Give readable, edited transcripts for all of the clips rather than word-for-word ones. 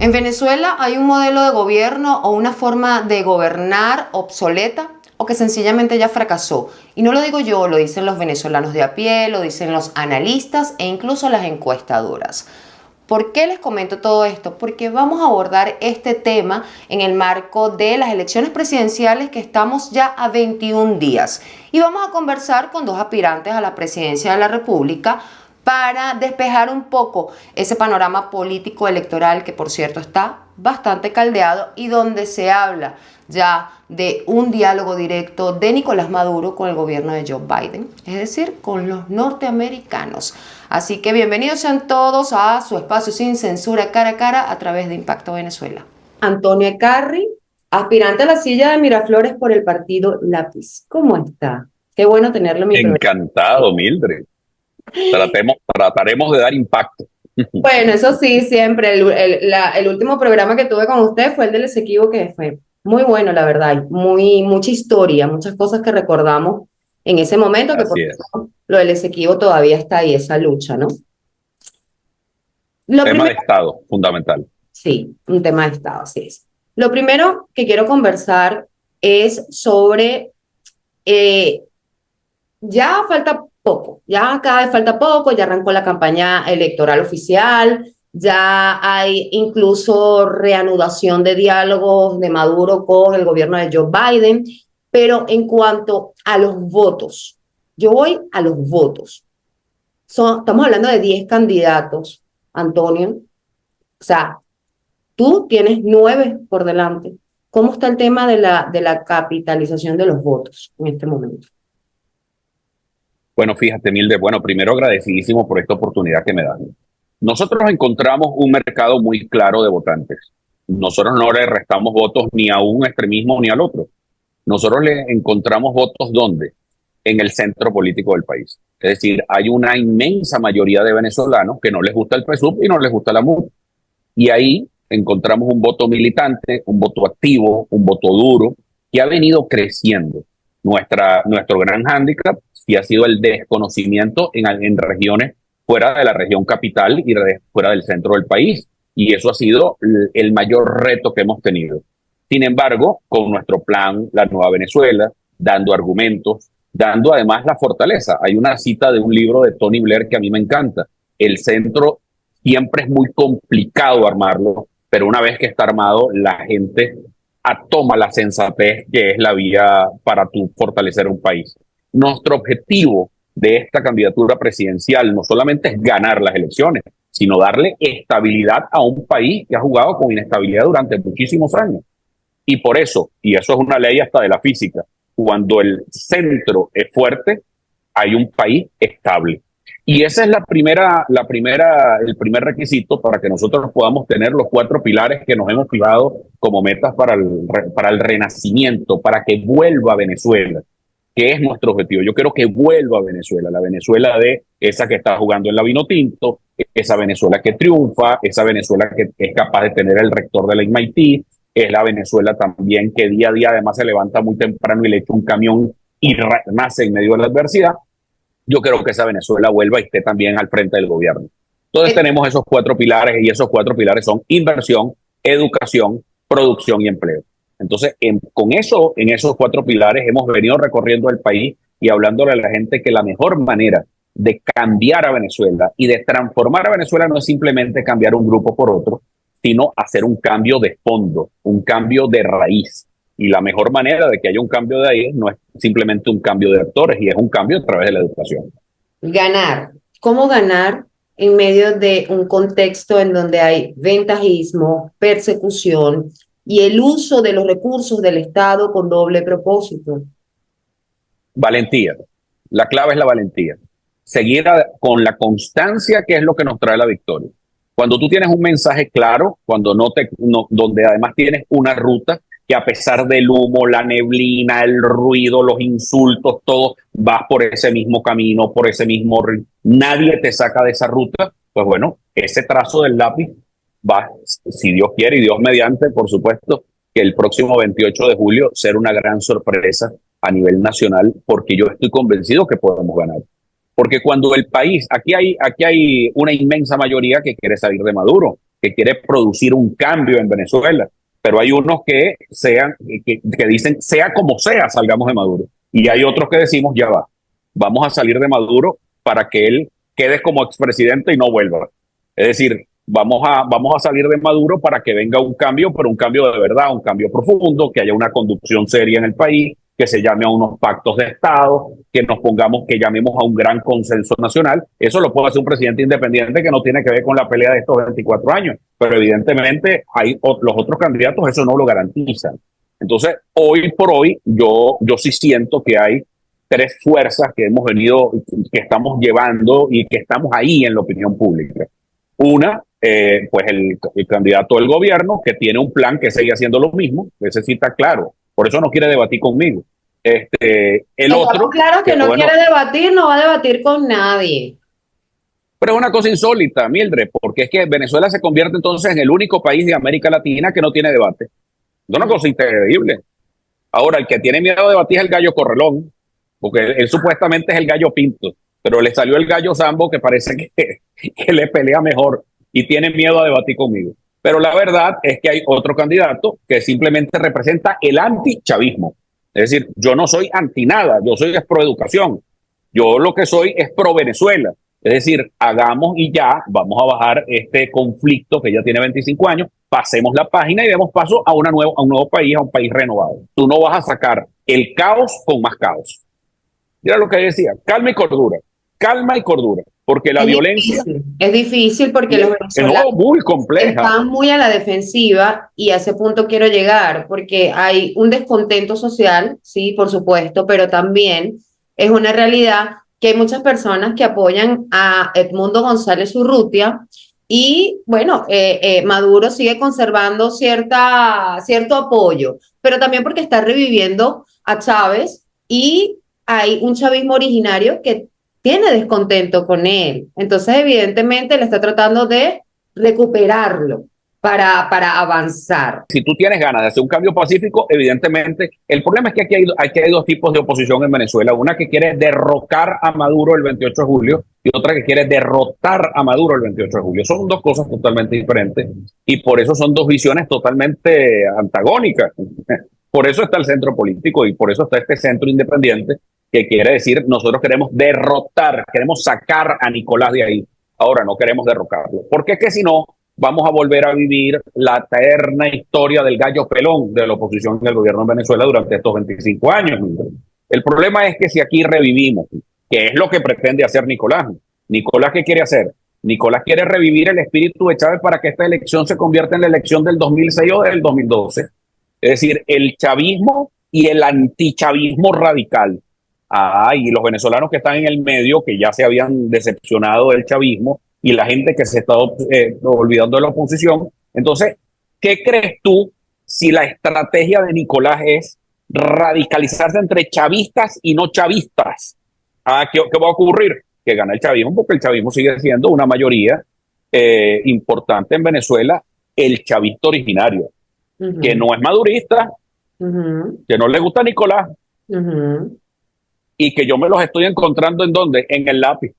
En Venezuela hay un modelo de gobierno o una forma de gobernar obsoleta o que sencillamente ya fracasó. Y no lo digo yo, lo dicen los venezolanos de a pie, lo dicen los analistas e incluso las encuestadoras. ¿Por qué les comento todo esto? Porque vamos a abordar este tema en el marco de las elecciones presidenciales que estamos ya a 21 días. Y vamos a conversar con dos aspirantes a la presidencia de la República para despejar un poco ese panorama político electoral que, por cierto, está bastante caldeado y donde se habla ya de un diálogo directo de Nicolás Maduro con el gobierno de Joe Biden, es decir, con los norteamericanos. Así que bienvenidos sean todos a su espacio sin censura cara a cara a través de Impacto Venezuela. Antonio Ecarri, aspirante a la silla de Miraflores por el partido Lápiz. ¿Cómo está? Qué bueno tenerlo en mi programa. Encantado, Mildred. Trataremos de dar impacto. Bueno, eso sí, siempre. El último programa que tuve con usted fue el del Esequibo, que fue muy bueno, la verdad. Mucha historia, muchas cosas que recordamos en ese momento, que por Así es. cierto, lo del Esequibo todavía está ahí, esa lucha, ¿no? Lo Tema de primero, Estado, fundamental. sí, un tema de Estado, así es. Lo primero que quiero conversar es sobre eh, ya falta poco, ya cada vez falta poco, ya arrancó la campaña electoral oficial, ya hay incluso reanudación de diálogos de Maduro con el gobierno de Joe Biden, pero en cuanto a los votos, yo voy a los votos. Estamos hablando de 10 candidatos, Antonio, o sea, tú tienes 9 por delante. ¿Cómo está el tema de la capitalización de los votos en este momento? Bueno, fíjate, Mildred, bueno, primero agradecidísimo por esta oportunidad que me dan. Nosotros encontramos un mercado muy claro de votantes. Nosotros no le restamos votos ni a un extremismo ni al otro. Nosotros le encontramos votos ¿dónde? En el centro político del país. Es decir, hay una inmensa mayoría de venezolanos que no les gusta el PSUV y no les gusta la MUD. Y ahí encontramos un voto militante, un voto activo, un voto duro, que ha venido creciendo. Nuestro gran hándicap sí ha sido el desconocimiento en regiones fuera de la región capital y fuera del centro del país. Y eso ha sido el mayor reto que hemos tenido. Sin embargo, con nuestro plan, la Nueva Venezuela, dando argumentos, dando además la fortaleza. Hay una cita de un libro de Tony Blair que a mí me encanta. El centro siempre es muy complicado armarlo, pero una vez que está armado, la gente toma la sensatez que es la vía para tu fortalecer un país. Nuestro objetivo de esta candidatura presidencial no solamente es ganar las elecciones, sino darle estabilidad a un país que ha jugado con inestabilidad durante muchísimos años. Y por eso, y eso es una ley hasta de la física, cuando el centro es fuerte, hay un país estable. Y ese es el primer requisito para que nosotros podamos tener los 4 pilares que nos hemos fijado como metas para el renacimiento, para que vuelva a Venezuela, que es nuestro objetivo. Yo quiero que vuelva a Venezuela, la Venezuela de esa que está jugando en la Vinotinto, esa Venezuela que triunfa, esa Venezuela que es capaz de tener el rector de la MIT, es la Venezuela también que día a día además se levanta muy temprano y le echa un camión y nace en medio de la adversidad. Yo creo que esa Venezuela vuelva y esté también al frente del gobierno. Entonces tenemos esos 4 pilares y esos 4 pilares son inversión, educación, producción y empleo. Entonces, con eso, en esos 4 pilares hemos venido recorriendo el país y hablándole a la gente que la mejor manera de cambiar a Venezuela y de transformar a Venezuela no es simplemente cambiar un grupo por otro, sino hacer un cambio de fondo, un cambio de raíz. Y la mejor manera de que haya un cambio de ahí no es simplemente un cambio de actores, y es un cambio a través de la educación. Ganar. ¿Cómo ganar en medio de un contexto en donde hay ventajismo, persecución y el uso de los recursos del Estado con doble propósito? Valentía. La clave es la valentía. Seguir con la constancia, que es lo que nos trae la victoria. Cuando tú tienes un mensaje claro, donde además tienes una ruta, que a pesar del humo, la neblina, el ruido, los insultos, todo, vas por ese mismo camino, por ese mismo ritmo. Nadie te saca de esa ruta. Pues bueno, ese trazo del lápiz va, si Dios quiere y Dios mediante, por supuesto, que el próximo 28 de julio será una gran sorpresa a nivel nacional, porque yo estoy convencido que podemos ganar. Porque cuando el país, aquí hay una inmensa mayoría que quiere salir de Maduro, que quiere producir un cambio en Venezuela, pero hay unos que dicen, sea como sea, salgamos de Maduro. Y hay otros que decimos, ya va, vamos a salir de Maduro para que él quede como expresidente y no vuelva. Es decir, vamos a salir de Maduro para que venga un cambio, pero un cambio de verdad, un cambio profundo, que haya una conducción seria en el país, que se llame a unos pactos de Estado, que llamemos a un gran consenso nacional. Eso lo puede hacer un presidente independiente que no tiene que ver con la pelea de estos 24 años, pero evidentemente los otros candidatos eso no lo garantizan. Entonces, hoy por hoy, yo sí siento que hay tres fuerzas que hemos venido, que estamos llevando y que estamos ahí en la opinión pública. Una, pues el candidato del gobierno, que tiene un plan que sigue haciendo lo mismo, ese sí está claro, por eso no quiere debatir conmigo. El Estamos otro, claros que no quiere debatir, no va a debatir con nadie. pero es una cosa insólita, Mildred, porque es que Venezuela se convierte entonces en el único país de América Latina que no tiene debate. Es una cosa increíble. Ahora, el que tiene miedo a debatir es el gallo Corralón, porque él supuestamente es el gallo Pinto, pero le salió el gallo Sambo que parece que le pelea mejor y tiene miedo a debatir conmigo. Pero la verdad es que hay otro candidato que simplemente representa el antichavismo. Es decir, yo no soy anti nada, yo soy pro educación. Yo lo que soy es pro Venezuela. Es decir, hagamos y ya, vamos a bajar este conflicto que ya tiene 25 años, pasemos la página y demos paso a un nuevo país, a un país renovado. Tú no vas a sacar el caos con más caos. Mira lo que decía, calma y cordura, porque la violencia es difícil porque los venezolanos muy compleja. Están muy a la defensiva y a ese punto quiero llegar, porque hay un descontento social, sí, por supuesto, pero también es una realidad que hay muchas personas que apoyan a Edmundo González Urrutia y, bueno, Maduro sigue conservando cierto apoyo, pero también porque está reviviendo a Chávez y hay un chavismo originario que tiene descontento con él. Entonces, evidentemente, él está tratando de recuperarlo para avanzar. Si tú tienes ganas de hacer un cambio pacífico, evidentemente, el problema es que aquí hay dos tipos de oposición en Venezuela. Una que quiere derrocar a Maduro el 28 de julio y otra que quiere derrotar a Maduro el 28 de julio. Son dos cosas totalmente diferentes y por eso son dos visiones totalmente antagónicas. Por eso está el centro político y por eso está este centro independiente que quiere decir nosotros queremos derrotar, queremos sacar a Nicolás de ahí. Ahora no queremos derrocarlo. Porque es que si no, vamos a volver a vivir la eterna historia del gallo pelón de la oposición del gobierno en Venezuela durante estos 25 años. El problema es que si aquí revivimos, que es lo que pretende hacer Nicolás. Nicolás, ¿qué quiere hacer? Nicolás quiere revivir el espíritu de Chávez para que esta elección se convierta en la elección del 2006 o del 2012. Es decir, el chavismo y el antichavismo radical. Y los venezolanos que están en el medio, que ya se habían decepcionado del chavismo, y la gente que se está olvidando de la oposición. Entonces, ¿qué crees tú si la estrategia de Nicolás es radicalizarse entre chavistas y no chavistas? ¿Qué va a ocurrir? Que gana el chavismo, porque el chavismo sigue siendo una mayoría importante en Venezuela, el chavista originario, que no es madurista, que no le gusta a Nicolás, y que yo me los estoy encontrando ¿en dónde? En el lápiz.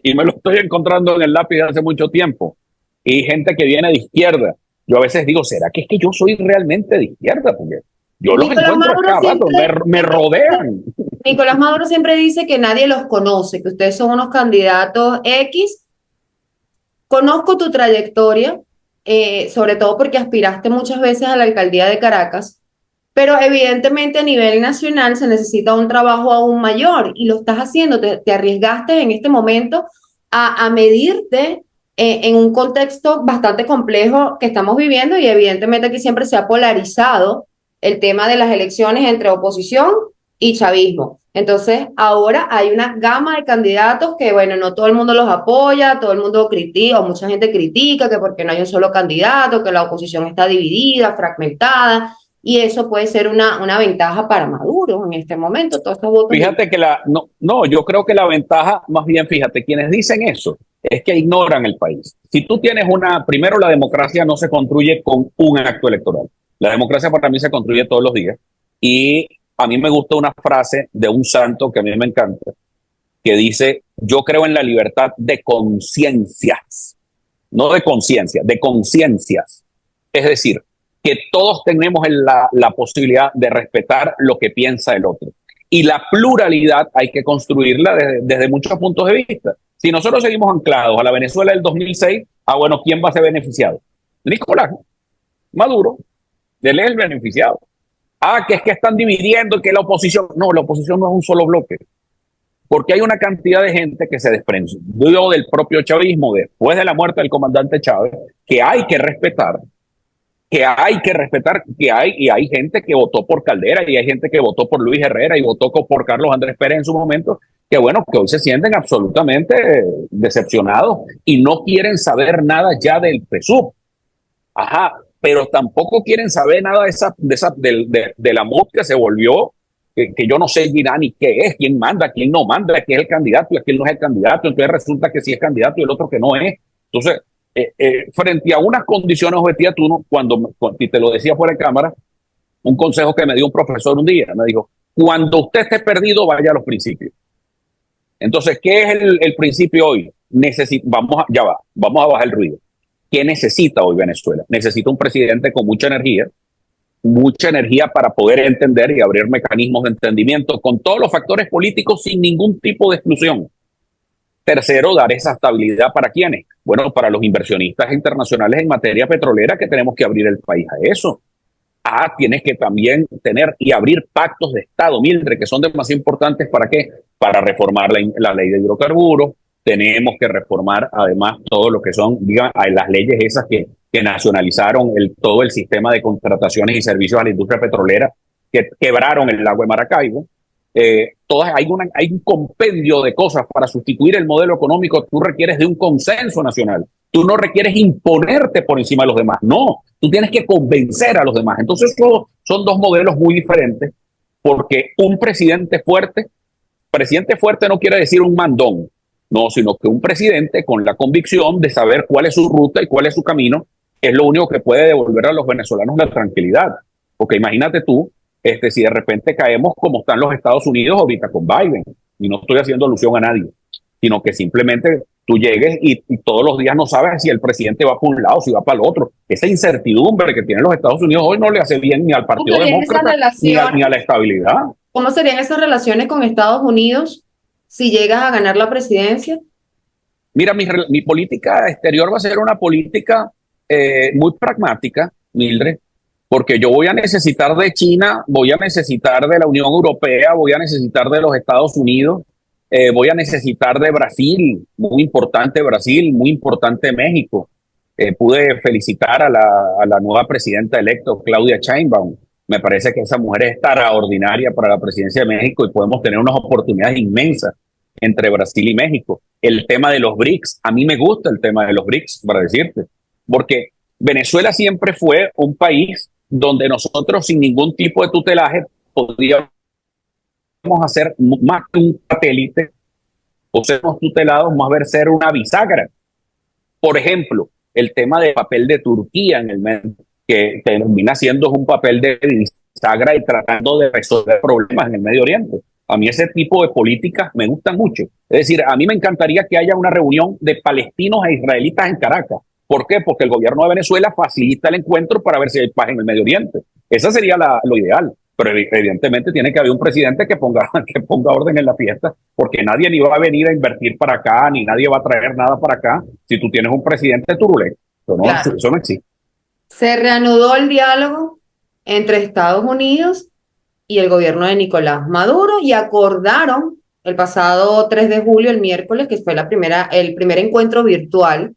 Y me lo estoy encontrando en el lápiz hace mucho tiempo. Y gente que viene de izquierda. Yo a veces digo, ¿será que es que yo soy realmente de izquierda? Porque yo los encuentro acá abajo, me rodean. Nicolás Maduro siempre dice que nadie los conoce, que ustedes son unos candidatos X. Conozco tu trayectoria, sobre todo porque aspiraste muchas veces a la alcaldía de Caracas, pero evidentemente a nivel nacional se necesita un trabajo aún mayor y lo estás haciendo, te arriesgaste en este momento a medirte en un contexto bastante complejo que estamos viviendo y evidentemente aquí siempre se ha polarizado el tema de las elecciones entre oposición y chavismo. Entonces ahora hay una gama de candidatos que, bueno, no todo el mundo los apoya, todo el mundo critica, o mucha gente critica que porque no hay un solo candidato, que la oposición está dividida, fragmentada. Y eso puede ser una ventaja para Maduro en este momento. Todos estos votos. Fíjate que yo creo que la ventaja, más bien, fíjate, quienes dicen eso es que ignoran el país. Si tú tienes primero la democracia no se construye con un acto electoral. La democracia para mí se construye todos los días. Y a mí me gusta una frase de un santo que a mí me encanta, que dice, yo creo en la libertad de conciencias. no de conciencia, de conciencias. Es decir, que todos tenemos la posibilidad de respetar lo que piensa el otro. Y la pluralidad hay que construirla desde muchos puntos de vista. Si nosotros seguimos anclados a la Venezuela del 2006, bueno, ¿quién va a ser beneficiado? Nicolás Maduro, él es el beneficiado. Que es que están dividiendo, que la oposición... No, la oposición no es un solo bloque. Porque hay una cantidad de gente que se desprendió del propio chavismo después de la muerte del comandante Chávez, que hay que respetar, y hay gente que votó por Caldera, y hay gente que votó por Luis Herrera, y votó por Carlos Andrés Pérez en su momento, que bueno, que hoy se sienten absolutamente decepcionados y no quieren saber nada ya del PSUV. Pero tampoco quieren saber nada de la MUD que se volvió, que yo no sé ni qué es, quién manda, quién no manda, quién es el candidato y quién no es el candidato. Entonces resulta que sí es candidato y el otro que no es. Entonces, frente a unas condiciones objetivas, cuando te lo decía fuera de cámara, un consejo que me dio un profesor un día, me dijo, cuando usted esté perdido, vaya a los principios. Entonces, ¿qué es el principio hoy? Vamos a bajar el ruido. ¿Qué necesita hoy Venezuela? Necesita un presidente con mucha energía para poder entender y abrir mecanismos de entendimiento con todos los factores políticos sin ningún tipo de exclusión. Tercero, dar esa estabilidad para ¿quiénes? Bueno, para los inversionistas internacionales en materia petrolera, que tenemos que abrir el país a eso. Tienes que también tener y abrir pactos de Estado, Mildred, que son demasiado importantes. ¿Para qué? Para reformar la ley de hidrocarburos. Tenemos que reformar además todo lo que son, las leyes esas que nacionalizaron todo el sistema de contrataciones y servicios a la industria petrolera, que quebraron el lago de Maracaibo. Hay un compendio de cosas para sustituir el modelo económico. Tú requieres de un consenso nacional. Tú no requieres imponerte por encima de los demás. No, tú tienes que convencer a los demás. Entonces, son dos modelos muy diferentes, porque un presidente fuerte no quiere decir un mandón, no, sino que un presidente con la convicción de saber cuál es su ruta y cuál es su camino, es lo único que puede devolver a los venezolanos la tranquilidad. Porque imagínate tú, si de repente caemos como están los Estados Unidos ahorita con Biden, y no estoy haciendo alusión a nadie, sino que simplemente tú llegues y todos los días no sabes si el presidente va para un lado, si va para el otro. Esa incertidumbre que tienen los Estados Unidos hoy no le hace bien ni al Partido Demócrata ni a la estabilidad. ¿Cómo serían esas relaciones con Estados Unidos si llegas a ganar la presidencia? Mira, mi política exterior va a ser una política muy pragmática, Mildred, porque yo voy a necesitar de China, voy a necesitar de la Unión Europea, voy a necesitar de los Estados Unidos, voy a necesitar de Brasil, muy importante México. Pude felicitar a la nueva presidenta electa, Claudia Sheinbaum. Me parece que esa mujer es extraordinaria para la presidencia de México y podemos tener unas oportunidades inmensas entre Brasil y México. El tema de los BRICS, a mí me gusta el tema de los BRICS, para decirte, porque Venezuela siempre fue un país donde nosotros sin ningún tipo de tutelaje podríamos hacer más que un satélite, o sernos tutelados, más ver ser una bisagra. Por ejemplo, el tema del papel de Turquía en el medio, que termina siendo un papel de bisagra y tratando de resolver problemas en el Medio Oriente. A mí ese tipo de políticas me gustan mucho. Es decir, a mí me encantaría que haya una reunión de palestinos e israelitas en Caracas. ¿Por qué? Porque el gobierno de Venezuela facilita el encuentro para ver si hay paz en el Medio Oriente. Esa sería lo ideal. Pero evidentemente tiene que haber un presidente que ponga orden en la fiesta, porque nadie ni va a venir a invertir para acá, ni nadie va a traer nada para acá si tú tienes un presidente turbulento. Claro. Eso no existe. Se reanudó el diálogo entre Estados Unidos y el gobierno de Nicolás Maduro y acordaron el pasado 3 de julio, el miércoles, que fue el primer encuentro virtual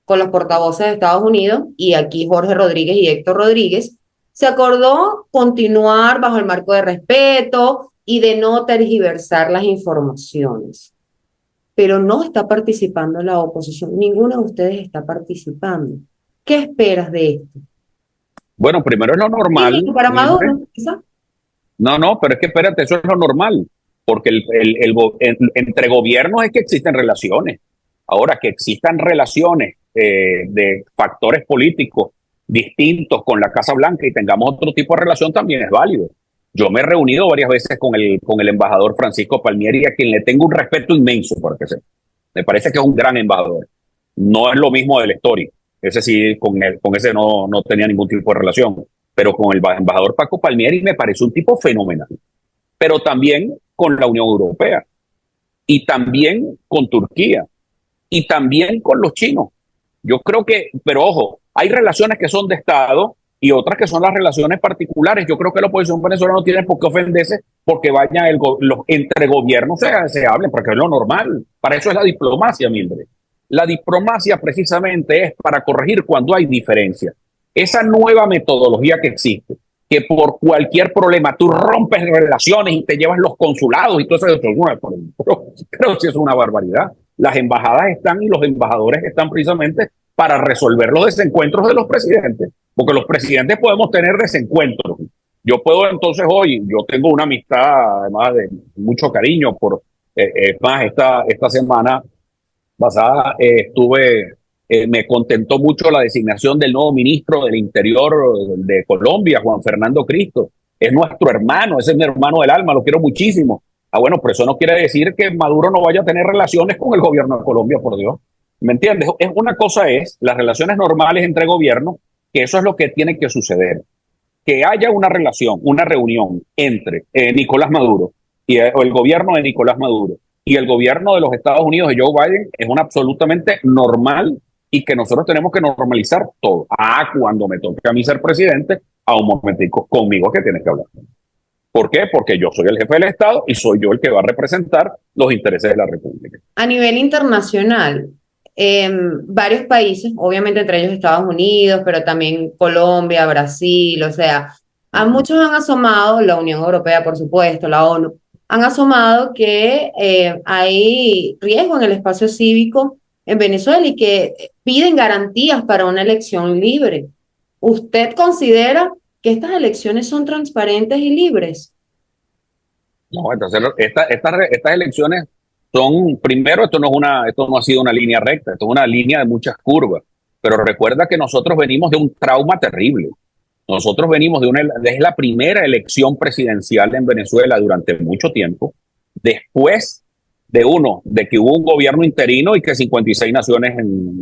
con los portavoces de Estados Unidos, y aquí Jorge Rodríguez y Héctor Rodríguez, se acordó continuar bajo el marco de respeto y de no tergiversar las informaciones. Pero no está participando la oposición, ninguno de ustedes está participando. ¿Qué esperas de esto? Bueno, primero es lo normal. Sí, para Maduro, quizá. No, pero es que espérate, eso es lo normal, porque entre gobiernos es que existen relaciones. Ahora, que existan relaciones de factores políticos distintos con la Casa Blanca y tengamos otro tipo de relación también es válido. Yo me he reunido varias veces con el embajador Francisco Palmieri, a quien le tengo un respeto inmenso, porque me parece que es un gran embajador. No es lo mismo del Story. Ese sí, con ese no tenía ningún tipo de relación. Pero con el embajador Paco Palmieri me parece un tipo fenomenal. Pero también con la Unión Europea. Y también con Turquía. Y también con los chinos. Yo creo que, pero ojo, hay relaciones que son de Estado y otras que son las relaciones particulares. Yo creo que la oposición venezolana no tiene por qué ofenderse porque vayan entre gobiernos se hablen, porque es lo normal. Para eso es la diplomacia, Mildred. La diplomacia precisamente es para corregir cuando hay diferencias. Esa nueva metodología que existe, que por cualquier problema tú rompes relaciones y te llevas los consulados y todo eso, pero sí es una barbaridad. Las embajadas están y los embajadores están precisamente para resolver los desencuentros de los presidentes, porque los presidentes podemos tener desencuentros. Yo puedo entonces hoy, yo tengo una amistad además de mucho cariño más esta semana pasada me contentó mucho la designación del nuevo ministro del Interior de Colombia, Juan Fernando Cristo. Es nuestro hermano, ese es mi hermano del alma, lo quiero muchísimo. Bueno, pero eso no quiere decir que Maduro no vaya a tener relaciones con el gobierno de Colombia, por Dios. ¿Me entiendes? Una cosa es las relaciones normales entre gobiernos, que eso es lo que tiene que suceder. Que haya una relación, una reunión entre Nicolás Maduro o el gobierno de Nicolás Maduro y el gobierno de los Estados Unidos de Joe Biden es una absolutamente normal y que nosotros tenemos que normalizar todo. Cuando me toque a mí ser presidente, a un momentico, conmigo que tienes que hablar. ¿Por qué? Porque yo soy el jefe del Estado y soy yo el que va a representar los intereses de la República. A nivel internacional, varios países, obviamente entre ellos Estados Unidos, pero también Colombia, Brasil, o sea, a muchos han asomado, la Unión Europea, por supuesto, la ONU, han asomado que hay riesgo en el espacio cívico en Venezuela y que piden garantías para una elección libre. ¿Usted considera que estas elecciones son transparentes y libres? No, entonces estas elecciones son, primero, esto no ha sido una línea recta, esto es una línea de muchas curvas. Pero recuerda que nosotros venimos de un trauma terrible. Nosotros venimos es la primera elección presidencial en Venezuela durante mucho tiempo, después de que hubo un gobierno interino y que 56 naciones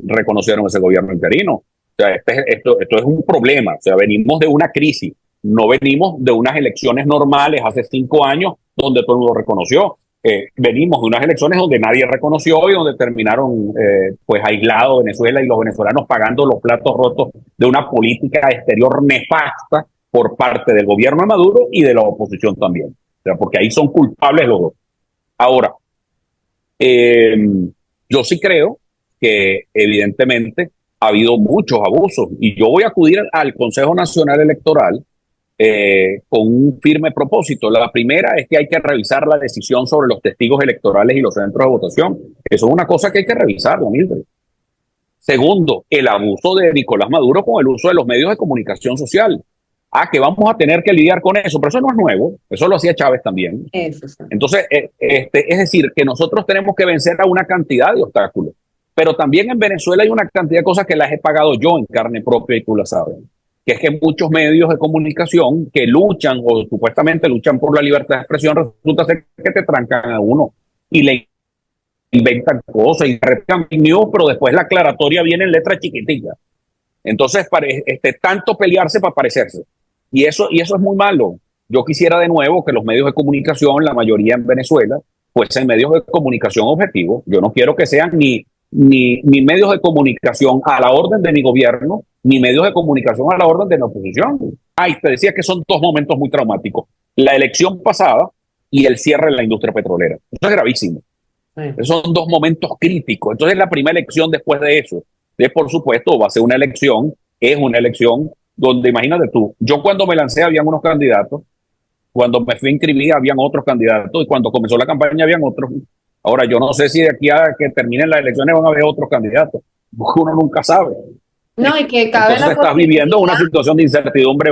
reconocieron ese gobierno interino. O sea, esto es un problema. O sea, venimos de una crisis, no venimos de unas elecciones normales hace 5 años donde todo el mundo reconoció. Venimos de unas elecciones donde nadie reconoció y donde terminaron pues aislado Venezuela y los venezolanos pagando los platos rotos de una política exterior nefasta por parte del gobierno de Maduro y de la oposición también. O sea, porque ahí son culpables los dos. Ahora, yo sí creo que evidentemente ha habido muchos abusos y yo voy a acudir al Consejo Nacional Electoral con un firme propósito. La primera es que hay que revisar la decisión sobre los testigos electorales y los centros de votación. Eso es una cosa que hay que revisarla, Mildred. Segundo, el abuso de Nicolás Maduro con el uso de los medios de comunicación social. Que vamos a tener que lidiar con eso, pero eso no es nuevo, eso lo hacía Chávez también. Eso sí. Entonces, es decir, que nosotros tenemos que vencer a una cantidad de obstáculos, pero también en Venezuela hay una cantidad de cosas que las he pagado yo en carne propia y tú la sabes, que es que muchos medios de comunicación que luchan o supuestamente luchan por la libertad de expresión, resulta ser que te trancan a uno y le inventan cosas y replican news, pero después la aclaratoria viene en letra chiquitita. Entonces, tanto pelearse para parecerse. Y eso es muy malo. Yo quisiera de nuevo que los medios de comunicación, la mayoría en Venezuela, fuesen medios de comunicación objetivos. Yo no quiero que sean ni medios de comunicación a la orden de mi gobierno, ni medios de comunicación a la orden de la oposición. Te decía que son dos momentos muy traumáticos. La elección pasada y el cierre de la industria petrolera. Eso es gravísimo. Sí. Esos son dos momentos críticos. Entonces, la primera elección después de eso, por supuesto, va a ser es una elección donde, imagínate tú, yo cuando me lancé habían unos candidatos, cuando me fui a inscribir habían otros candidatos y cuando comenzó la campaña habían otros. Ahora, yo no sé si de aquí a que terminen las elecciones van a haber otros candidatos, porque uno nunca sabe. No, y que cabe Entonces estás viviendo una situación de incertidumbre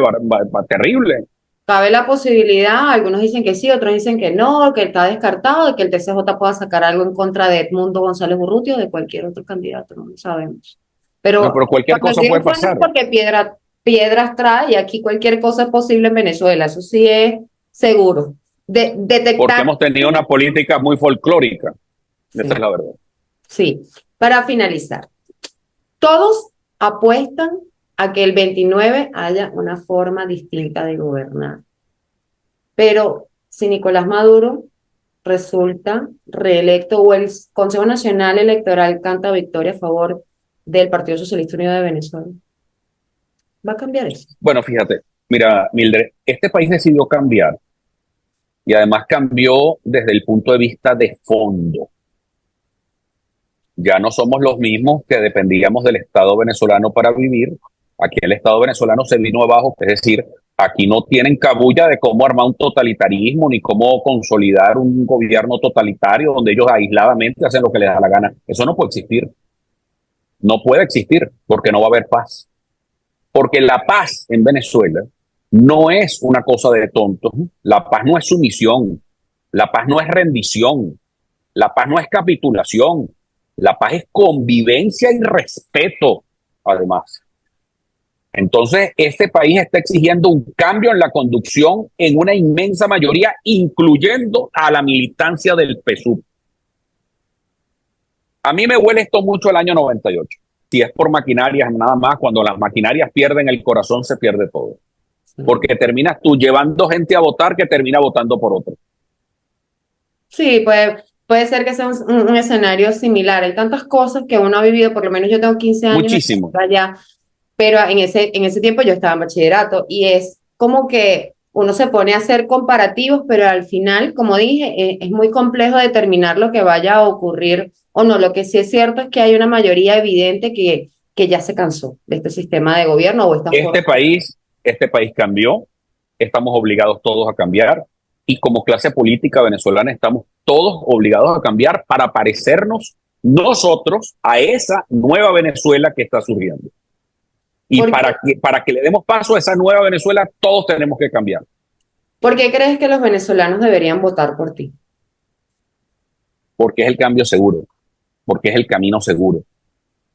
terrible. Cabe la posibilidad, algunos dicen que sí, otros dicen que no, que está descartado, de que el TCJ pueda sacar algo en contra de Edmundo González Urrutia o de cualquier otro candidato, no lo sabemos. Pero cualquier cosa puede pasar. Porque piedras trae y aquí cualquier cosa es posible en Venezuela, eso sí es seguro. Detectar. Porque hemos tenido una política muy folclórica, esa es la verdad. Sí, para finalizar, Todos apuestan a que el 29 haya una forma distinta de gobernar. Pero si Nicolás Maduro resulta reelecto o el Consejo Nacional Electoral canta victoria a favor del Partido Socialista Unido de Venezuela, va a cambiar eso. Bueno, fíjate, mira, Mildred, este país decidió cambiar y además cambió desde el punto de vista de fondo. Ya no somos los mismos que dependíamos del Estado venezolano para vivir. Aquí el Estado venezolano se vino abajo, es decir, aquí no tienen cabulla de cómo armar un totalitarismo ni cómo consolidar un gobierno totalitario donde ellos aisladamente hacen lo que les da la gana. Eso no puede existir. No puede existir porque no va a haber paz. Porque la paz en Venezuela no es una cosa de tontos. La paz no es sumisión. La paz no es rendición. La paz no es capitulación. La paz es convivencia y respeto, además. Entonces, este país está exigiendo un cambio en la conducción en una inmensa mayoría, incluyendo a la militancia del PSUV. A mí me huele esto mucho el año 98. Si es por maquinarias, nada más, cuando las maquinarias pierden el corazón, se pierde todo. Porque terminas tú llevando gente a votar que termina votando por otro. Sí, puede ser que sea un escenario similar. Hay tantas cosas que uno ha vivido, por lo menos yo tengo 15 años Muchísimo. allá, pero en ese tiempo yo estaba en bachillerato y es como que uno se pone a hacer comparativos, pero al final, como dije, es muy complejo determinar lo que vaya a ocurrir o no. Lo que sí es cierto es que hay una mayoría evidente que ya se cansó de este sistema de gobierno o esta forma. Este país cambió, estamos obligados todos a cambiar y como clase política venezolana estamos todos obligados a cambiar para parecernos nosotros a esa nueva Venezuela que está surgiendo. Y para que le demos paso a esa nueva Venezuela, todos tenemos que cambiar. ¿Por qué crees que los venezolanos deberían votar por ti? Porque es el cambio seguro, porque es el camino seguro,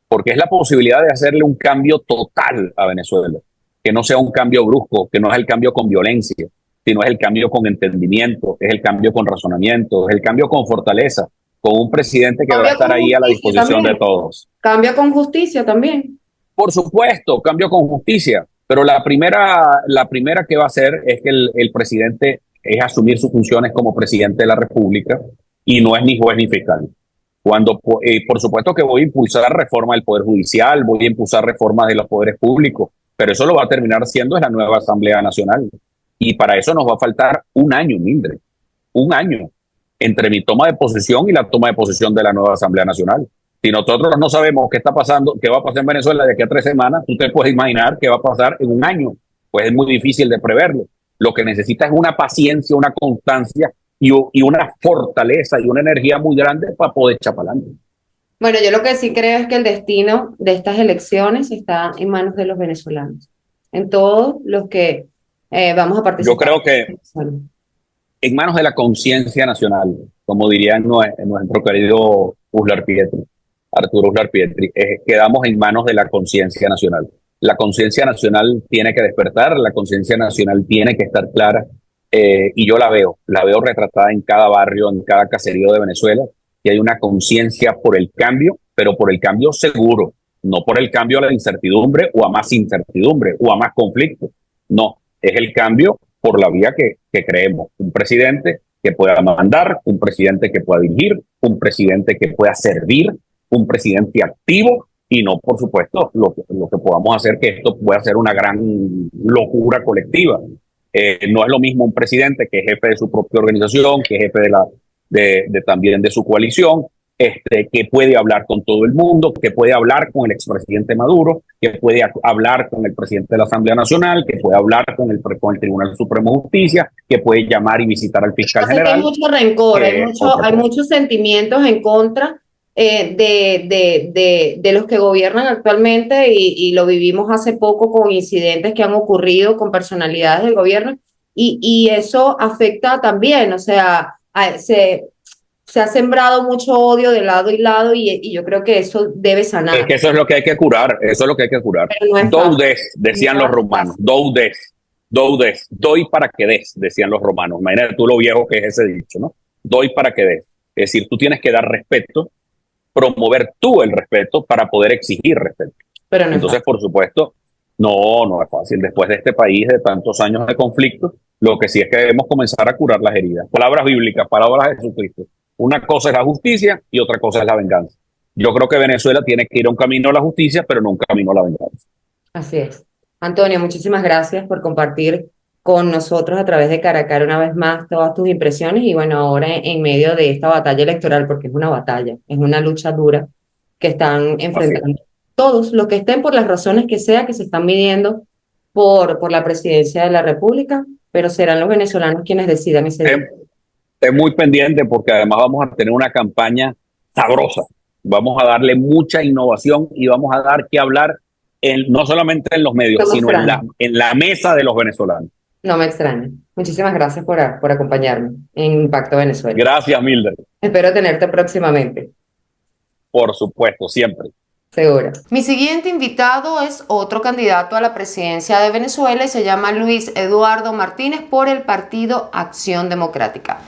porque es la posibilidad de hacerle un cambio total a Venezuela, que no sea un cambio brusco, que no es el cambio con violencia, sino es el cambio con entendimiento, es el cambio con razonamiento, es el cambio con fortaleza, con un presidente que va a estar ahí a la disposición de todos. Cambio con justicia también. Por supuesto, cambio con justicia, pero la primera que va a hacer es que el presidente es asumir sus funciones como presidente de la República y no es ni juez ni fiscal. Por supuesto que voy a impulsar reforma del Poder Judicial, voy a impulsar reformas de los poderes públicos, pero eso lo va a terminar siendo la nueva Asamblea Nacional. Y para eso nos va a faltar un año, Mildred, un año entre mi toma de posesión y la toma de posesión de la nueva Asamblea Nacional. Si nosotros no sabemos qué está pasando, qué va a pasar en Venezuela de aquí a 3 semanas, tú te puedes imaginar qué va a pasar en un año. Pues es muy difícil de preverlo. Lo que necesita es una paciencia, una constancia y una fortaleza y una energía muy grande para poder echar para adelante. Bueno, yo lo que sí creo es que el destino de estas elecciones está en manos de los venezolanos, en todos los que vamos a participar. Yo creo que en manos de la conciencia nacional, como diría nuestro querido Arturo Uslar Pietri, quedamos en manos de la conciencia nacional. La conciencia nacional tiene que despertar, la conciencia nacional tiene que estar clara, y yo la veo retratada en cada barrio, en cada caserío de Venezuela, y hay una conciencia por el cambio, pero por el cambio seguro, no por el cambio a la incertidumbre o a más incertidumbre o a más conflicto. No, es el cambio por la vía que creemos. Un presidente que pueda mandar, un presidente que pueda dirigir, un presidente que pueda servir, un presidente activo y no, por supuesto, lo que podamos hacer que esto pueda ser una gran locura colectiva. No es lo mismo un presidente que es jefe de su propia organización, que es jefe también de su coalición, que puede hablar con todo el mundo, que puede hablar con el expresidente Maduro, que puede hablar con el presidente de la Asamblea Nacional, que puede hablar con el Tribunal Supremo de Justicia, que puede llamar y visitar al fiscal general. Hay mucho rencor, hay muchos sentimientos en contra de los que gobiernan actualmente y lo vivimos hace poco con incidentes que han ocurrido con personalidades del gobierno y eso afecta también, o sea, se ha sembrado mucho odio de lado y lado y yo creo que eso debe sanar. Es que eso es lo que hay que curar, eso es lo que hay que curar. Doudes, decían los romanos, doudes, doy para que des, decían los romanos. Imagínate tú lo viejo que es ese dicho, ¿no? Doy para que des. Es decir, tú tienes que dar respeto promover tú el respeto para poder exigir respeto. Pero no es Entonces, fácil. por supuesto, no es fácil. Después de este país, de tantos años de conflicto, lo que sí es que debemos comenzar a curar las heridas. Palabras bíblicas, palabras de Jesucristo. Una cosa es la justicia y otra cosa es la venganza. Yo creo que Venezuela tiene que ir a un camino a la justicia, pero no un camino a la venganza. Así es. Antonio, muchísimas gracias por compartir con nosotros a través de Caracal una vez más todas tus impresiones y bueno, ahora en medio de esta batalla electoral, porque es una batalla, es una lucha dura que están Así es. enfrentando todos los que estén por las razones que sea que se están midiendo por la presidencia de la República, pero serán los venezolanos quienes decidan ese día. Esté muy pendiente porque además vamos a tener una campaña sabrosa. Vamos a darle mucha innovación y vamos a dar que hablar no solamente en los medios, No me sino extraña, en la mesa de los venezolanos. no me extraña. Muchísimas gracias por acompañarme en Impacto Venezuela. Gracias, Mildred. Espero tenerte próximamente. Por supuesto, siempre. Seguro. Mi siguiente invitado es otro candidato a la presidencia de Venezuela y se llama Luis Eduardo Martínez por el partido Acción Democrática.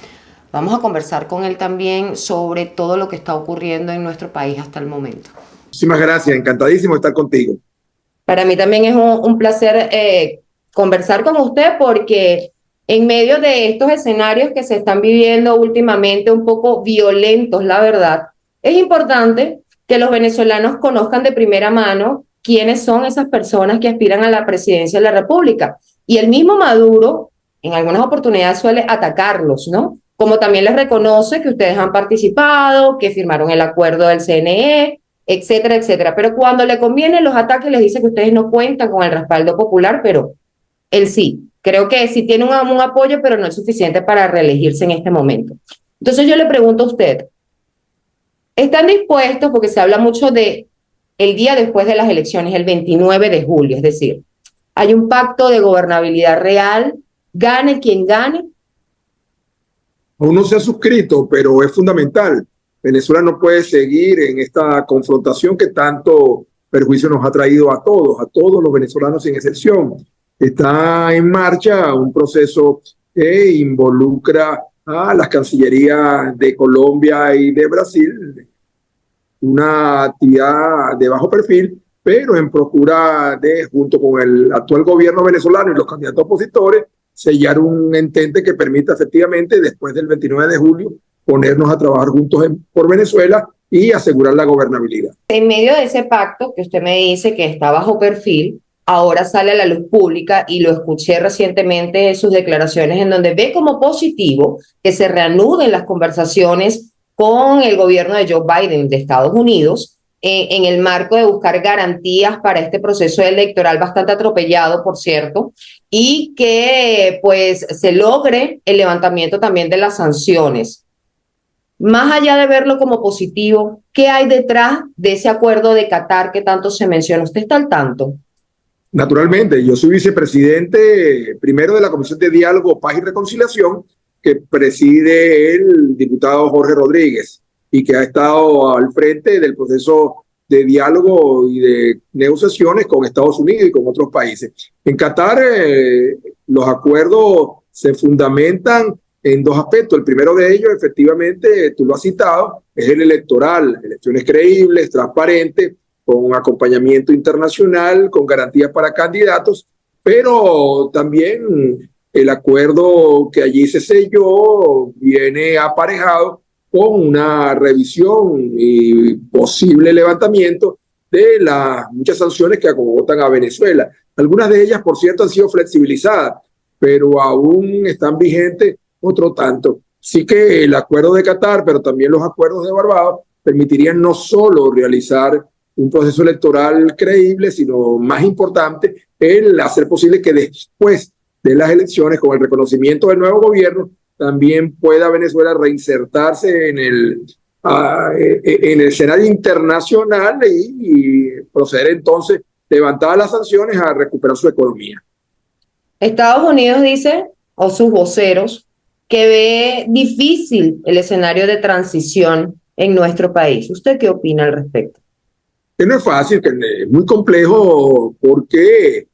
Vamos a conversar con él también sobre todo lo que está ocurriendo en nuestro país hasta el momento. Muchísimas gracias, encantadísimo de estar contigo. Para mí también es un placer conversar con usted porque en medio de estos escenarios que se están viviendo últimamente un poco violentos, la verdad, es importante que los venezolanos conozcan de primera mano quiénes son esas personas que aspiran a la presidencia de la República. Y el mismo Maduro, en algunas oportunidades, suele atacarlos, ¿no? Como también les reconoce que ustedes han participado, que firmaron el acuerdo del CNE, etcétera, etcétera. Pero cuando le conviene los ataques, les dice que ustedes no cuentan con el respaldo popular, pero él sí. Creo que sí tiene un apoyo, pero no es suficiente para reelegirse en este momento. Entonces yo le pregunto a usted, ¿están dispuestos, porque se habla mucho de el día después de las elecciones, el 29 de julio, es decir, hay un pacto de gobernabilidad real, gane quien gane? Aún no se ha suscrito, pero es fundamental. Venezuela no puede seguir en esta confrontación que tanto perjuicio nos ha traído a todos los venezolanos sin excepción. Está en marcha un proceso que involucra a las cancillerías de Colombia y de Brasil, una actividad de bajo perfil, pero en procura de, junto con el actual gobierno venezolano y los candidatos opositores, sellar un entente que permita efectivamente, después del 29 de julio, ponernos a trabajar juntos por Venezuela y asegurar la gobernabilidad. En medio de ese pacto que usted me dice que está bajo perfil, ahora sale a la luz pública y lo escuché recientemente en sus declaraciones en donde ve como positivo que se reanuden las conversaciones con el gobierno de Joe Biden de Estados Unidos en el marco de buscar garantías para este proceso electoral bastante atropellado, por cierto, y que pues se logre el levantamiento también de las sanciones. Más allá de verlo como positivo, ¿qué hay detrás de ese acuerdo de Qatar que tanto se menciona? ¿Usted está al tanto? Naturalmente, yo soy vicepresidente primero de la Comisión de Diálogo, Paz y Reconciliación, que preside el diputado Jorge Rodríguez y que ha estado al frente del proceso de diálogo y de negociaciones con Estados Unidos y con otros países. En Qatar, los acuerdos se fundamentan en dos aspectos. El primero de ellos, efectivamente, tú lo has citado, es el electoral, elecciones creíbles, transparentes, con acompañamiento internacional, con garantías para candidatos, pero también el acuerdo que allí se selló viene aparejado con una revisión y posible levantamiento de las muchas sanciones que acogotan a Venezuela. Algunas de ellas, por cierto, han sido flexibilizadas, pero aún están vigentes otro tanto. Sí que el acuerdo de Qatar, pero también los acuerdos de Barbados, permitirían no solo realizar un proceso electoral creíble, sino más importante, el hacer posible que después de las elecciones, con el reconocimiento del nuevo gobierno, también pueda Venezuela reinsertarse en el escenario internacional y proceder entonces, levantadas las sanciones, a recuperar su economía. Estados Unidos dice, o sus voceros, que ve difícil el escenario de transición en nuestro país. ¿Usted qué opina al respecto? Que no es fácil, que es muy complejo, porque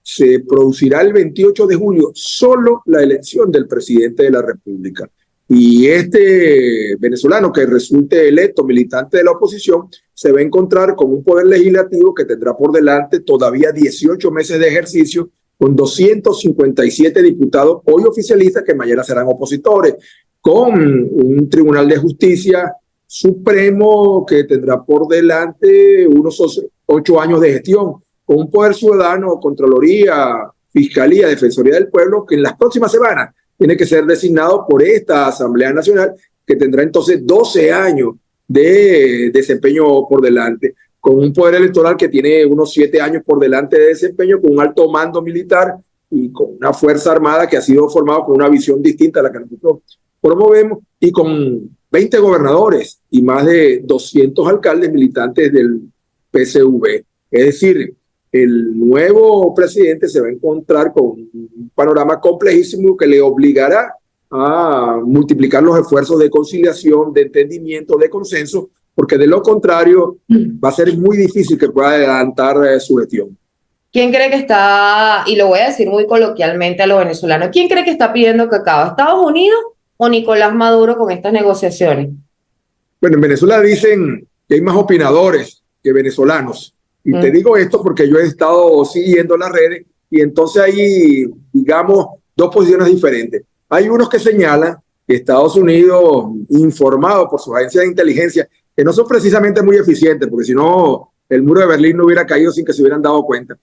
se producirá el 28 de julio solo la elección del presidente de la República. Y este venezolano que resulte electo militante de la oposición se va a encontrar con un poder legislativo que tendrá por delante todavía 18 meses de ejercicio, con 257 diputados hoy oficialistas que mañana serán opositores, con un Tribunal de Justicia Supremo que tendrá por delante unos 8 años de gestión, con un poder ciudadano, Contraloría, Fiscalía, Defensoría del Pueblo, que en las próximas semanas tiene que ser designado por esta Asamblea Nacional, que tendrá entonces 12 años de desempeño por delante, con un poder electoral que tiene unos 7 años por delante de desempeño, con un alto mando militar y con una Fuerza Armada que ha sido formada con una visión distinta a la que nosotros promovemos, y con 20 gobernadores y más de 200 alcaldes militantes del PSV. Es decir, el nuevo presidente se va a encontrar con un panorama complejísimo que le obligará a multiplicar los esfuerzos de conciliación, de entendimiento, de consenso, porque de lo contrario va a ser muy difícil que pueda adelantar su gestión. ¿Quién cree que está, y lo voy a decir muy coloquialmente a los venezolanos, quién cree que está pidiendo cacao? ¿Estados Unidos o Nicolás Maduro con estas negociaciones? Bueno, en Venezuela dicen que hay más opinadores que venezolanos. Y te digo esto porque yo he estado siguiendo las redes y entonces hay, digamos, dos posiciones diferentes. Hay unos que señalan que Estados Unidos, informado por sus agencias de inteligencia, que no son precisamente muy eficientes, porque si no, el muro de Berlín no hubiera caído sin que se hubieran dado cuenta,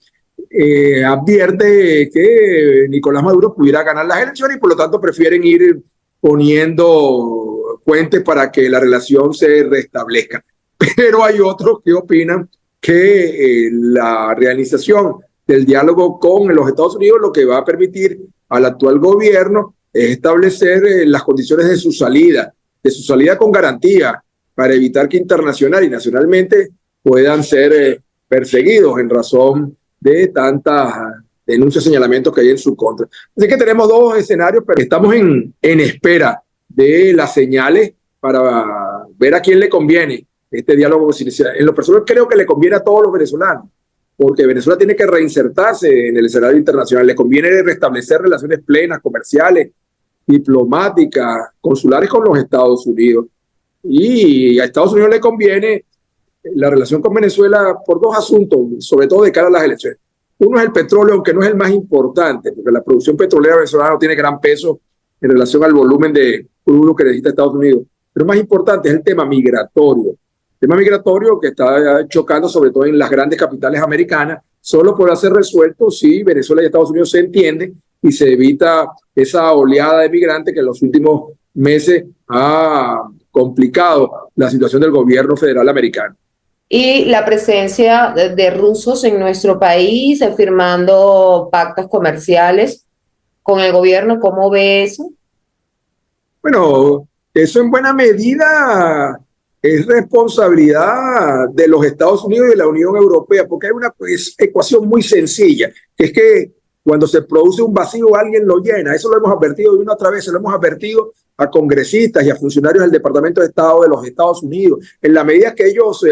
advierte que Nicolás Maduro pudiera ganar las elecciones y por lo tanto prefieren ir poniendo puentes para que la relación se restablezca. Pero hay otros que opinan que la realización del diálogo con los Estados Unidos lo que va a permitir al actual gobierno es establecer las condiciones de su salida con garantía, para evitar que internacional y nacionalmente puedan ser perseguidos en razón de tantas denuncias, señalamientos que hay en su contra. Así que tenemos dos escenarios, pero estamos en espera de las señales para ver a quién le conviene este diálogo. En lo personal creo que le conviene a todos los venezolanos, porque Venezuela tiene que reinsertarse en el escenario internacional, le conviene restablecer relaciones plenas, comerciales, diplomáticas, consulares con los Estados Unidos. Y a Estados Unidos le conviene la relación con Venezuela por dos asuntos, sobre todo de cara a las elecciones. Uno es el petróleo, aunque no es el más importante, porque la producción petrolera venezolana no tiene gran peso en relación al volumen de crudo que necesita Estados Unidos. Pero más importante es el tema migratorio. El tema migratorio que está chocando sobre todo en las grandes capitales americanas, solo podrá ser resuelto si Venezuela y Estados Unidos se entienden y se evita esa oleada de migrantes que en los últimos meses ha complicado la situación del gobierno federal americano. Y la presencia de rusos en nuestro país, firmando pactos comerciales con el gobierno, ¿cómo ve eso? Bueno, eso en buena medida es responsabilidad de los Estados Unidos y de la Unión Europea, porque hay una ecuación muy sencilla, que es que cuando se produce un vacío alguien lo llena. Eso lo hemos advertido de una otra vez, se lo hemos advertido a congresistas y a funcionarios del Departamento de Estado de los Estados Unidos. En la medida que ellos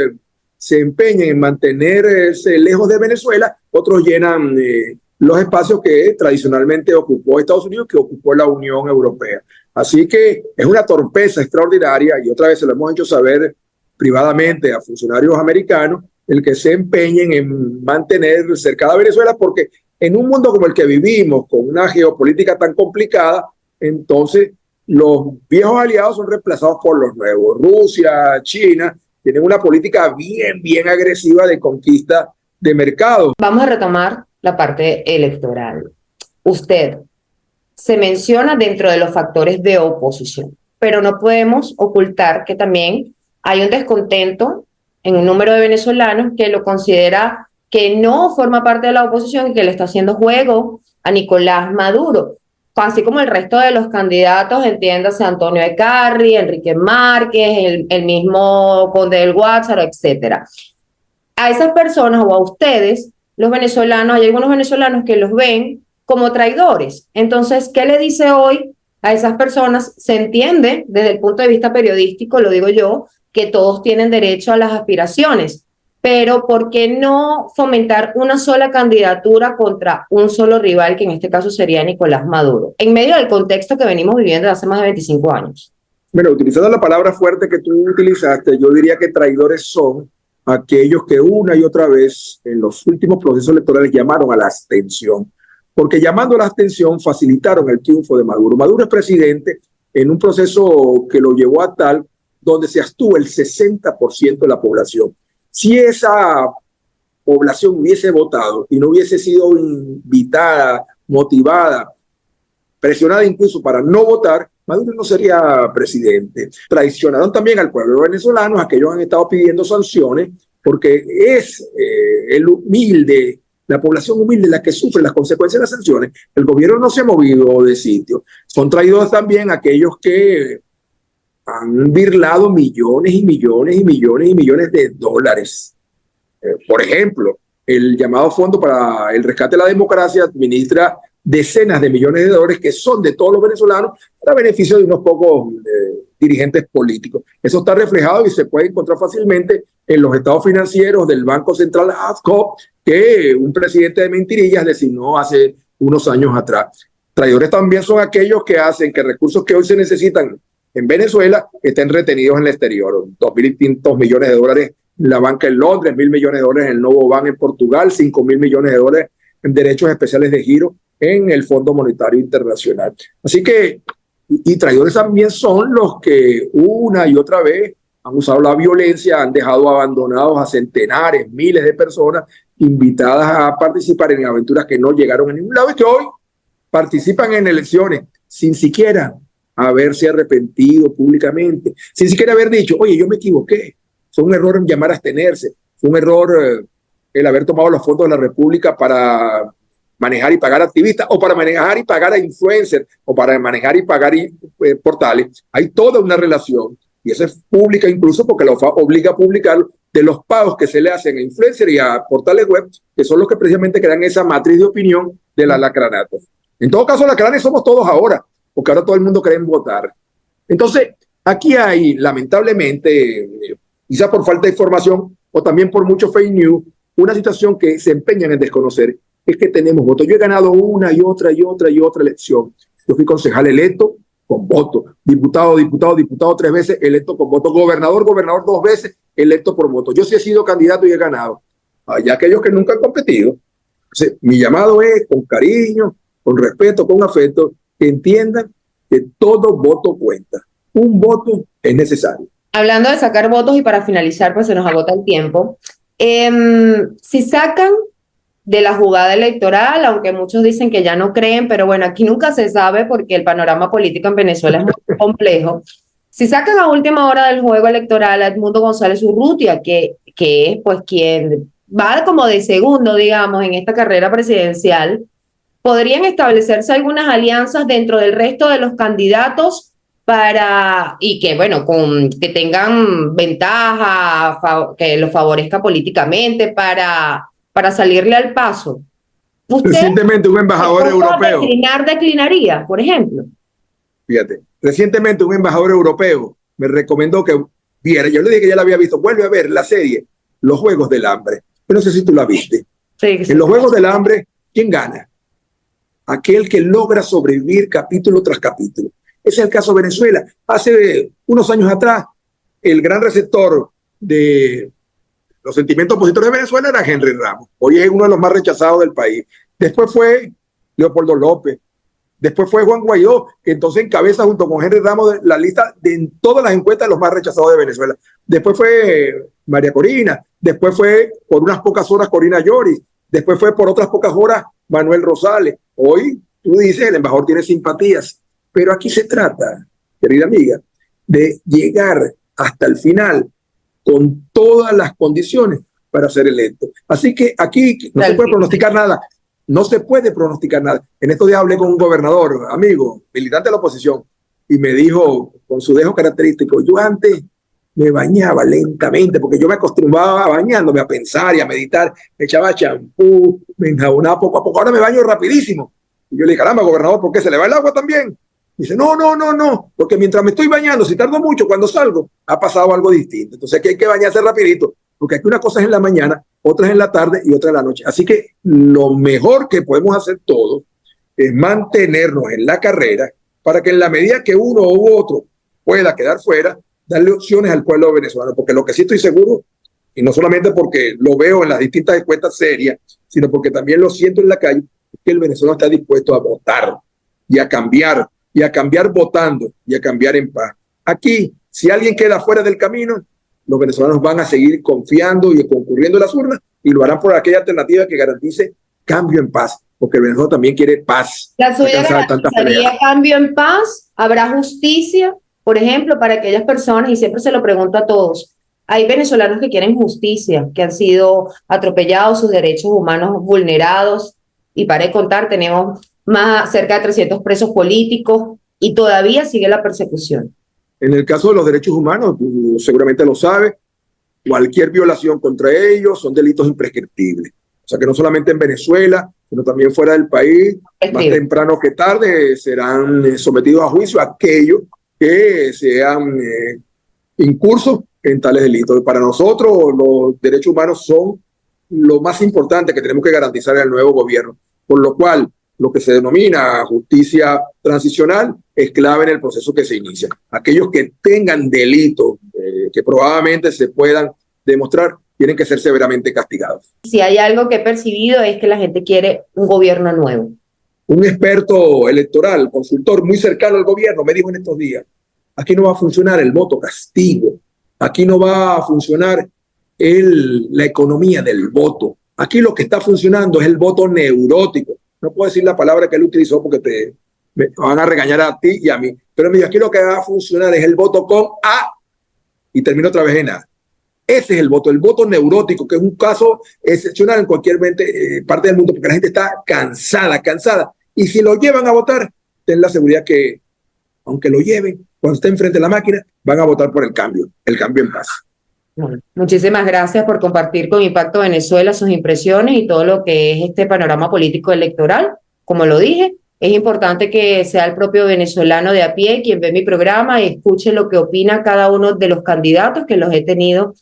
se empeñen en mantenerse lejos de Venezuela, otros llenan los espacios que tradicionalmente ocupó Estados Unidos, que ocupó la Unión Europea. Así que es una torpeza extraordinaria, y otra vez se lo hemos hecho saber privadamente a funcionarios americanos, el que se empeñen en mantener cercada a Venezuela, porque en un mundo como el que vivimos, con una geopolítica tan complicada, entonces los viejos aliados son reemplazados por los nuevos. Rusia, China, tienen una política bien agresiva de conquista de mercados. Vamos a retomar la parte electoral. Usted se menciona dentro de los factores de oposición, pero no podemos ocultar que también hay un descontento en un número de venezolanos que lo considera que no forma parte de la oposición y que le está haciendo juego a Nicolás Maduro, así como el resto de los candidatos, entiéndase Antonio Ecarri, Enrique Márquez, el mismo Conde del Guácharo, etcétera. A esas personas o a ustedes, los venezolanos, hay algunos venezolanos que los ven como traidores. Entonces, ¿qué le dice hoy a esas personas? Se entiende desde el punto de vista periodístico, lo digo yo, que todos tienen derecho a las aspiraciones, pero ¿por qué no fomentar una sola candidatura contra un solo rival, que en este caso sería Nicolás Maduro, en medio del contexto que venimos viviendo desde hace más de 25 años? Bueno, utilizando la palabra fuerte que tú utilizaste, yo diría que traidores son aquellos que una y otra vez en los últimos procesos electorales llamaron a la abstención, porque llamando a la abstención facilitaron el triunfo de Maduro. Maduro es presidente en un proceso que lo llevó a tal donde se abstuvo el 60% de la población. Si esa población hubiese votado y no hubiese sido invitada, motivada, presionada incluso para no votar, Maduro no sería presidente. Traicionaron también al pueblo venezolano, aquellos han estado pidiendo sanciones, porque es el humilde, la población humilde la que sufre las consecuencias de las sanciones. El gobierno no se ha movido de sitio. Son traidores también aquellos que han birlado millones y millones y millones y millones de dólares. Por ejemplo, el llamado Fondo para el Rescate de la Democracia administra decenas de millones de dólares que son de todos los venezolanos para beneficio de unos pocos dirigentes políticos. Eso está reflejado y se puede encontrar fácilmente en los estados financieros del Banco Central AFCO, que un presidente de mentirillas designó hace unos años atrás. Traidores también son aquellos que hacen que recursos que hoy se necesitan en Venezuela estén retenidos en el exterior. 2.500 millones de dólares en la banca en Londres, 1.000 millones de dólares en el Novo Ban en Portugal, 5.000 millones de dólares en derechos especiales de giro en el Fondo Monetario Internacional. Así que, y traidores también son los que una y otra vez han usado la violencia, han dejado abandonados a centenares, miles de personas invitadas a participar en aventuras que no llegaron a ningún lado y que hoy participan en elecciones sin siquiera haberse arrepentido públicamente, sin siquiera haber dicho, oye, yo me equivoqué. Fue un error en llamar a abstenerse, fue un error el haber tomado los fondos de la República para manejar y pagar activistas, o para manejar y pagar a influencers, o para manejar y pagar portales. Hay toda una relación, y eso es pública incluso porque la OFAC obliga a publicar de los pagos que se le hacen a influencers y a portales web, que son los que precisamente crean esa matriz de opinión de la lacranato. En todo caso, lacranes somos todos ahora, porque ahora todo el mundo cree en votar. Entonces, aquí hay, lamentablemente, quizás por falta de información, o también por mucho fake news, una situación que se empeñan en desconocer, es que tenemos votos. Yo he ganado una y otra y otra y otra elección. Yo fui concejal electo con voto, diputado 3 veces electo con voto, gobernador 2 veces electo por voto. Yo sí he sido candidato y he ganado. Hay aquellos que nunca han competido. Entonces, mi llamado es con cariño, con respeto, con afecto, que entiendan que todo voto cuenta. Un voto es necesario. Hablando de sacar votos y para finalizar, pues se nos agota el tiempo. Si sacan de la jugada electoral, aunque muchos dicen que ya no creen, pero bueno, aquí nunca se sabe porque el panorama político en Venezuela es muy complejo. Si sacan a última hora del juego electoral a Edmundo González Urrutia, que es pues quien va como de segundo, digamos, en esta carrera presidencial, podrían establecerse algunas alianzas dentro del resto de los candidatos para, y que bueno, que tengan ventaja, que los favorezca políticamente para salirle al paso. ¿Usted recientemente un embajador europeo declinaría, por ejemplo? Fíjate, recientemente un embajador europeo me recomendó que viera, yo le dije que ya la había visto, vuelve a ver la serie Los Juegos del Hambre. Yo no sé si tú la viste. Sí, sí. En Los Juegos del Hambre, ¿quién gana? Aquel que logra sobrevivir capítulo tras capítulo. Ese es el caso de Venezuela. Hace unos años atrás, el gran receptor de los sentimientos opositores de Venezuela era Henry Ramos. Hoy es uno de los más rechazados del país. Después fue Leopoldo López. Después fue Juan Guaidó, que entonces encabeza junto con Henry Ramos la lista de en todas las encuestas de los más rechazados de Venezuela. Después fue María Corina. Después fue por unas pocas horas Corina Lloris. Después fue por otras pocas horas Manuel Rosales. Hoy tú dices, el embajador tiene simpatías. Pero aquí se trata, querida amiga, de llegar hasta el final con todas las condiciones para ser electo. Así que aquí no se puede pronosticar nada. No se puede pronosticar nada. En estos días hablé con un gobernador, amigo, militante de la oposición, y me dijo, con su dejo característico, yo antes me bañaba lentamente, porque yo me acostumbraba bañándome a pensar y a meditar, me echaba champú, me enjabonaba poco a poco, ahora me baño rapidísimo. Y yo le dije, caramba, gobernador, ¿por qué se le va el agua también? Dice, no, porque mientras me estoy bañando, si tardo mucho, cuando salgo, ha pasado algo distinto. Entonces aquí hay que bañarse rapidito. porque aquí una cosa es en la mañana, otra es en la tarde y otra en la noche. Así que lo mejor que podemos hacer todos es mantenernos en la carrera para que en la medida que uno u otro pueda quedar fuera, darle opciones al pueblo venezolano, porque lo que sí estoy seguro, y no solamente porque lo veo en las distintas encuestas serias, sino porque también lo siento en la calle, es que el venezolano está dispuesto a votar y a cambiar votando y a cambiar en paz. Aquí, si alguien queda fuera del camino, los venezolanos van a seguir confiando y concurriendo a las urnas y lo harán por aquella alternativa que garantice cambio en paz, porque el venezolano también quiere paz. La suya garantizaría cambio en paz, habrá justicia, por ejemplo, para aquellas personas, y siempre se lo pregunto a todos, hay venezolanos que quieren justicia, que han sido atropellados, sus derechos humanos vulnerados, y para de contar, tenemos cerca de 300 presos políticos, y todavía sigue la persecución. En el caso de los derechos humanos, tú seguramente lo sabes, cualquier violación contra ellos son delitos imprescriptibles. O sea que no solamente en Venezuela, sino también fuera del país, más temprano que tarde serán sometidos a juicio aquellos que sean incursos en tales delitos. Para nosotros los derechos humanos son lo más importante que tenemos que garantizar al nuevo gobierno, por lo cual lo que se denomina justicia transicional es clave en el proceso que se inicia. Aquellos que tengan delitos que probablemente se puedan demostrar tienen que ser severamente castigados. Si hay algo que he percibido es que la gente quiere un gobierno nuevo. Un experto electoral, consultor muy cercano al gobierno, me dijo en estos días, aquí no va a funcionar el voto castigo, aquí no va a funcionar la economía del voto, aquí lo que está funcionando es el voto neurótico. No puedo decir la palabra que él utilizó porque me van a regañar a ti y a mí, pero me dijo, aquí lo que va a funcionar es el voto con A y termino otra vez en A. Ese es el voto neurótico, que es un caso excepcional en cualquier parte del mundo, porque la gente está cansada. Y si lo llevan a votar, ten la seguridad que, aunque lo lleven, cuando estén frente a la máquina, van a votar por el cambio en paz. Bueno, muchísimas gracias por compartir con Impacto Venezuela sus impresiones y todo lo que es este panorama político electoral. Como lo dije, es importante que sea el propio venezolano de a pie quien ve mi programa y escuche lo que opina cada uno de los candidatos, que los he tenido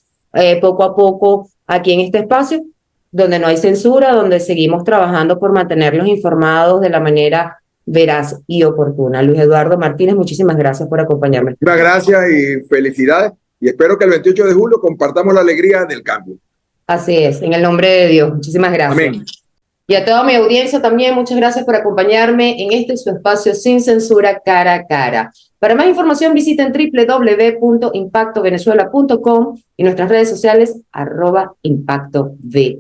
poco a poco aquí en este espacio, donde no hay censura, donde seguimos trabajando por mantenerlos informados de la manera veraz y oportuna. Luis Eduardo Martínez, muchísimas gracias por acompañarme. Muchas gracias y felicidades, y espero que el 28 de julio compartamos la alegría del cambio. Así es, en el nombre de Dios. Muchísimas gracias. Amén. Y a toda mi audiencia también, muchas gracias por acompañarme en este su espacio sin censura cara a cara. Para más información visiten www.impactovenezuela.com y nuestras redes sociales @ImpactoVE.